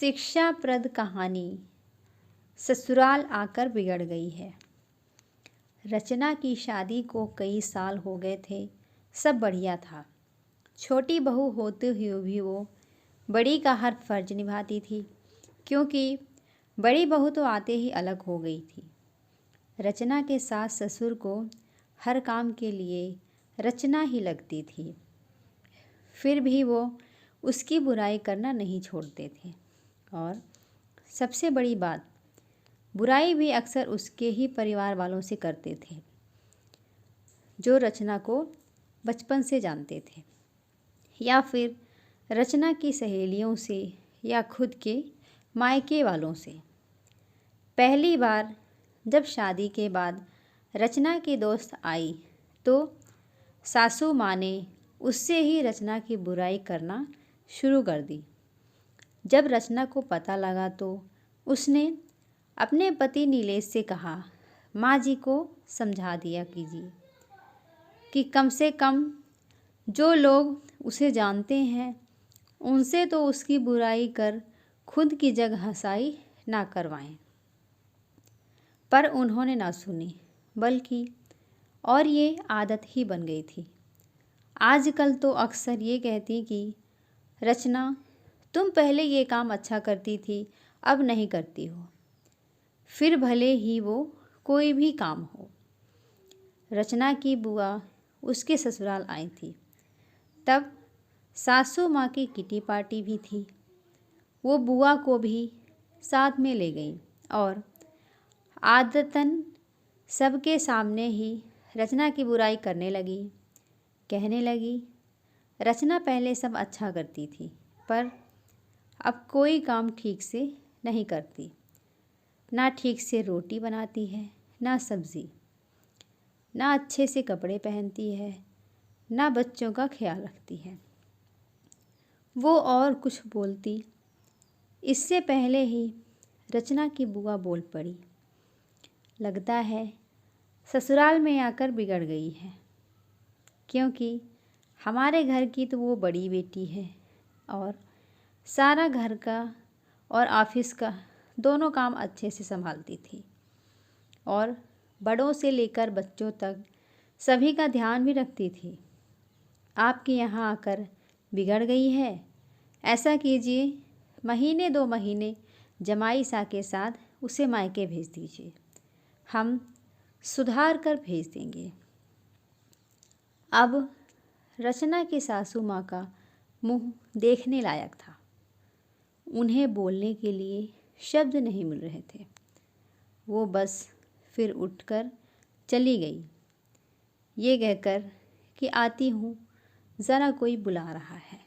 शिक्षाप्रद कहानी ससुराल आकर बिगड़ गई है। रचना की शादी को कई साल हो गए थे। सब बढ़िया था। छोटी बहू होते हुए भी वो बड़ी का हर फर्ज निभाती थी, क्योंकि बड़ी बहू तो आते ही अलग हो गई थी। रचना के सास ससुर को हर काम के लिए रचना ही लगती थी, फिर भी वो उसकी बुराई करना नहीं छोड़ते थे। और सबसे बड़ी बात, बुराई भी अक्सर उसके ही परिवार वालों से करते थे, जो रचना को बचपन से जानते थे, या फिर रचना की सहेलियों से, या खुद के मायके वालों से। पहली बार जब शादी के बाद रचना की दोस्त आई तो सासू माँ ने उससे ही रचना की बुराई करना शुरू कर दी। जब रचना को पता लगा तो उसने अपने पति नीलेश से कहा, माँ जी को समझा दिया कीजिए कि कम से कम जो लोग उसे जानते हैं उनसे तो उसकी बुराई कर खुद की जग हंसाई ना करवाएं। पर उन्होंने ना सुनी, बल्कि और ये आदत ही बन गई थी। आजकल तो अक्सर ये कहती कि रचना, तुम पहले ये काम अच्छा करती थी, अब नहीं करती हो, फिर भले ही वो कोई भी काम हो। रचना की बुआ उसके ससुराल आई थी। तब सासू माँ की किटी पार्टी भी थी। वो बुआ को भी साथ में ले गई और आदतन सबके सामने ही रचना की बुराई करने लगी। कहने लगी, रचना पहले सब अच्छा करती थी, पर अब कोई काम ठीक से नहीं करती। ना ठीक से रोटी बनाती है, ना सब्ज़ी, ना अच्छे से कपड़े पहनती है, ना बच्चों का ख्याल रखती है। वो और कुछ बोलती, इससे पहले ही रचना की बुआ बोल पड़ी, लगता है ससुराल में आकर बिगड़ गई है, क्योंकि हमारे घर की तो वो बड़ी बेटी है और सारा घर का और ऑफिस का दोनों काम अच्छे से संभालती थी, और बड़ों से लेकर बच्चों तक सभी का ध्यान भी रखती थी। आपके यहाँ आकर बिगड़ गई है। ऐसा कीजिए, महीने 2 महीने जमाई सा के साथ उसे मायके भेज दीजिए, हम सुधार कर भेज देंगे। अब रचना की सासू माँ का मुंह देखने लायक था। उन्हें बोलने के लिए शब्द नहीं मिल रहे थे। वो बस फिर उठकर चली गई, ये कहकर कि आती हूँ, ज़रा कोई बुला रहा है।